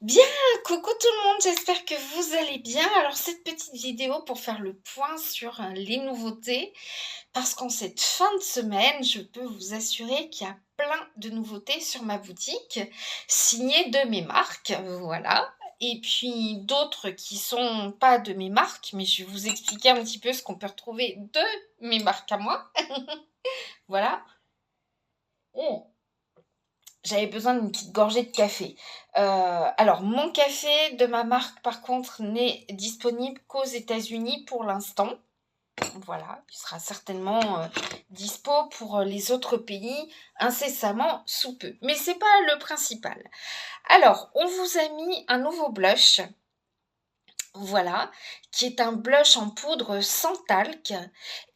Bien, coucou tout le monde, j'espère que vous allez bien. Alors cette petite vidéo pour faire le point sur les nouveautés, parce qu'en cette fin de semaine, je peux vous assurer qu'il y a plein de nouveautés sur ma boutique, signées de mes marques, voilà. Et puis d'autres qui sont pas de mes marques, mais je vais vous expliquer un petit peu ce qu'on peut retrouver de mes marques à moi. Voilà. Oh. J'avais besoin d'une petite gorgée de café. Alors, mon café de ma marque, par contre, n'est disponible qu'aux États-Unis pour l'instant. Voilà, il sera certainement dispo pour les autres pays incessamment sous peu. Mais c'est pas le principal. Alors, on vous a mis un nouveau blush, voilà, qui est un blush en poudre sans talc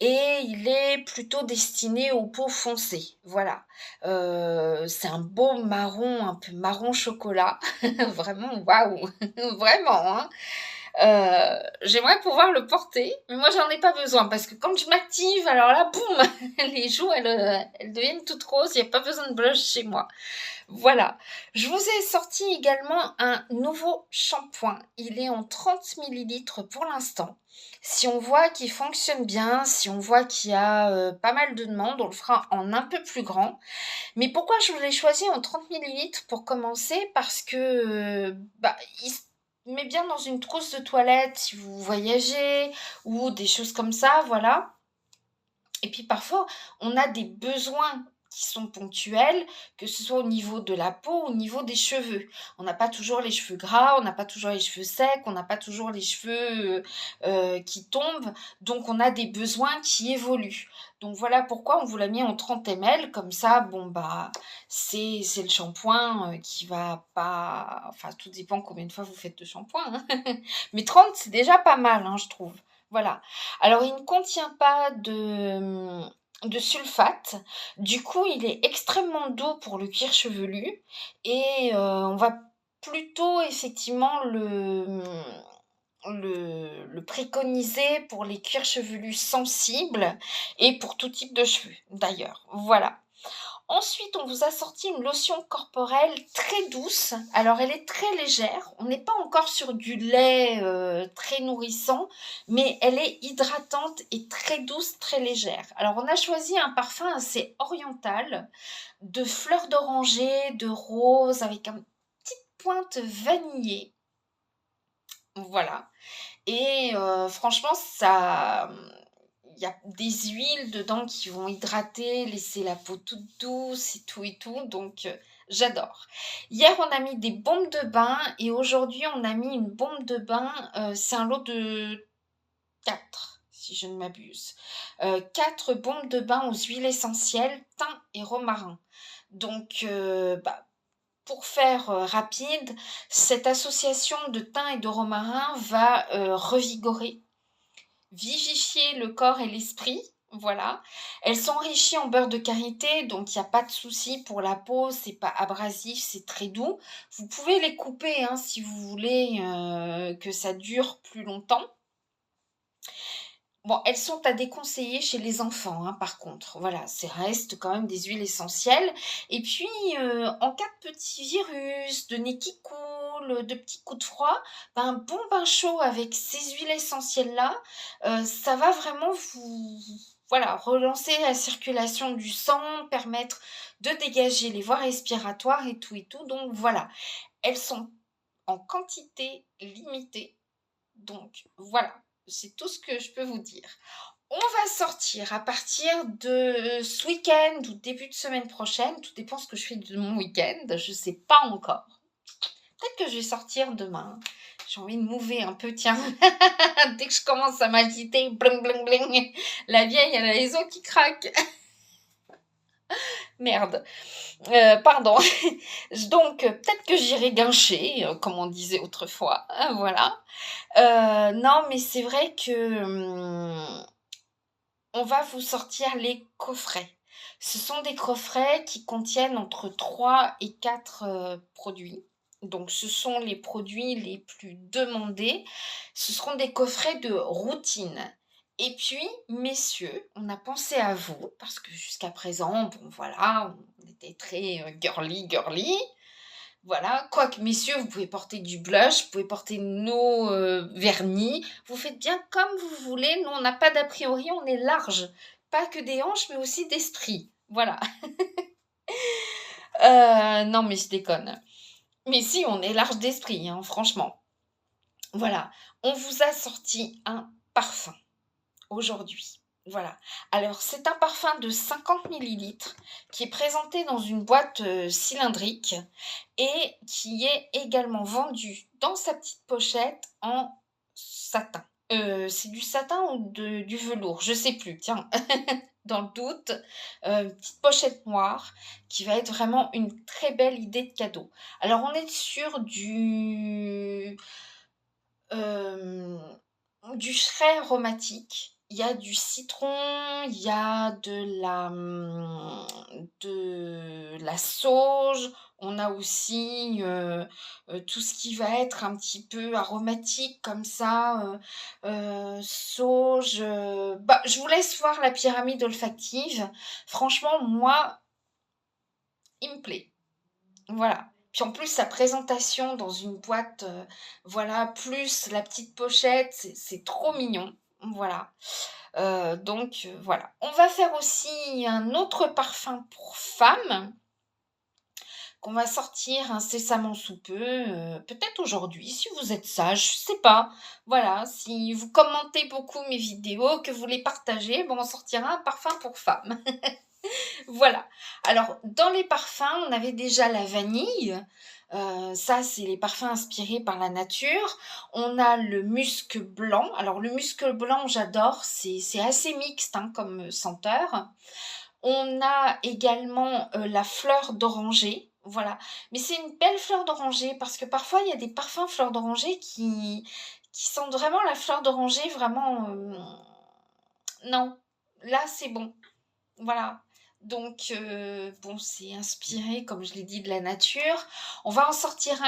et il est plutôt destiné aux peaux foncées. Voilà. C'est un beau marron, un peu marron chocolat. Vraiment, waouh! Vraiment, hein. J'aimerais pouvoir le porter, mais moi j'en ai pas besoin parce que quand je m'active, alors là, boum, les joues elles deviennent toutes roses, il n'y a pas besoin de blush chez moi. Voilà. Je vous ai sorti également un nouveau shampoing. Il est en 30 millilitres pour l'instant. Si on voit qu'il fonctionne bien, si on voit qu'il y a pas mal de demandes, on le fera en un peu plus grand. Mais pourquoi je l'ai choisi en 30 millilitres pour commencer? Parce que il se met bien dans une trousse de toilette si vous voyagez ou des choses comme ça, voilà. Et puis parfois, on a des besoins qui sont ponctuels, que ce soit au niveau de la peau, au niveau des cheveux. On n'a pas toujours les cheveux gras, on n'a pas toujours les cheveux secs, on n'a pas toujours les cheveux qui tombent, donc on a des besoins qui évoluent. Donc voilà pourquoi on vous l'a mis en 30 ml, comme ça, bon bah c'est le shampoing qui va pas... Enfin, tout dépend combien de fois vous faites de shampoing, hein. Mais 30 c'est déjà pas mal, hein, je trouve. Voilà. Alors, il ne contient pas de sulfate. Du coup, il est extrêmement doux pour le cuir chevelu. Et on va plutôt effectivement le préconiser pour les cuirs chevelus sensibles et pour tout type de cheveux, d'ailleurs. Voilà. Ensuite, on vous a sorti une lotion corporelle très douce. Alors, elle est très légère. On n'est pas encore sur du lait très nourrissant, mais elle est hydratante et très douce, très légère. Alors, on a choisi un parfum assez oriental, de fleurs d'oranger, de rose, avec une petite pointe vanillée. Voilà. Et franchement, ça, il y a des huiles dedans qui vont hydrater, laisser la peau toute douce et tout. Donc, j'adore. Hier, on a mis des bombes de bain et aujourd'hui, on a mis une bombe de bain. C'est un lot de 4, si je ne m'abuse. 4 bombes de bain aux huiles essentielles, thym et romarin. Donc, pour faire rapide, cette association de thym et de romarin va revigorer, vivifier le corps et l'esprit. Voilà. Elles sont enrichies en beurre de karité, donc il n'y a pas de souci pour la peau, c'est pas abrasif, c'est très doux. Vous pouvez les couper hein, si vous voulez que ça dure plus longtemps. Bon, elles sont à déconseiller chez les enfants, hein, par contre. Voilà, ça reste quand même des huiles essentielles. Et puis, en cas de petits virus, de nez qui coule, de petits coups de froid, ben, un bon bain chaud avec ces huiles essentielles-là, ça va vraiment voilà, relancer la circulation du sang, permettre de dégager les voies respiratoires et tout et tout. Donc voilà, elles sont en quantité limitée. Donc voilà, c'est tout ce que je peux vous dire. On va sortir à partir de ce week-end ou début de semaine prochaine. Tout dépend ce que je fais de mon week-end. Je ne sais pas encore. Peut-être que je vais sortir demain. J'ai envie de mouver un peu, tiens. Dès que je commence à m'agiter, bling bling bling, la vieille, elle a les os qui craquent. Merde. Pardon. Donc, peut-être que j'irai guincher, comme on disait autrefois. Voilà. Non, mais c'est vrai que on va vous sortir les coffrets. Ce sont des coffrets qui contiennent entre 3 et 4 produits. Donc, ce sont les produits les plus demandés. Ce seront des coffrets de routine. Et puis, messieurs, on a pensé à vous, parce que jusqu'à présent, bon voilà, on était très girly, girly. Voilà, quoique messieurs, vous pouvez porter du blush, vous pouvez porter nos, vernis. Vous faites bien comme vous voulez. Nous, on n'a pas d'a priori, on est large. Pas que des hanches, mais aussi d'esprit. Voilà. Non, mais je déconne. Mais si, on est large d'esprit, hein, franchement. Voilà, on vous a sorti un parfum aujourd'hui. Voilà. Alors, c'est un parfum de 50 millilitres qui est présenté dans une boîte cylindrique et qui est également vendu dans sa petite pochette en satin. C'est du satin ou du velours, je sais plus, tiens, dans le doute. Petite pochette noire qui va être vraiment une très belle idée de cadeau. Alors, on est sur euh, du frais aromatique. Il y a du citron, il y a de la sauge. On a aussi tout ce qui va être un petit peu aromatique comme ça, sauge. Bah, je vous laisse voir la pyramide olfactive. Franchement, moi, il me plaît. Voilà. Puis en plus, sa présentation dans une boîte, voilà, plus la petite pochette, c'est trop mignon. Voilà. Donc, voilà. On va faire aussi un autre parfum pour femmes qu'on va sortir incessamment sous peu, peut-être aujourd'hui, si vous êtes sage, je sais pas. Voilà, si vous commentez beaucoup mes vidéos, que vous les partagez, bon, on sortira un parfum pour femmes. Voilà. Alors, dans les parfums, on avait déjà la vanille. Ça, c'est les parfums inspirés par la nature. On a le musc blanc. Alors, le musc blanc, j'adore. C'est assez mixte hein, comme senteur. On a également la fleur d'oranger. Voilà. Mais c'est une belle fleur d'oranger parce que parfois, il y a des parfums fleur d'oranger qui sentent vraiment la fleur d'oranger. Vraiment, non. Là, c'est bon. Voilà. Donc, bon, c'est inspiré, comme je l'ai dit, de la nature. On va en sortir un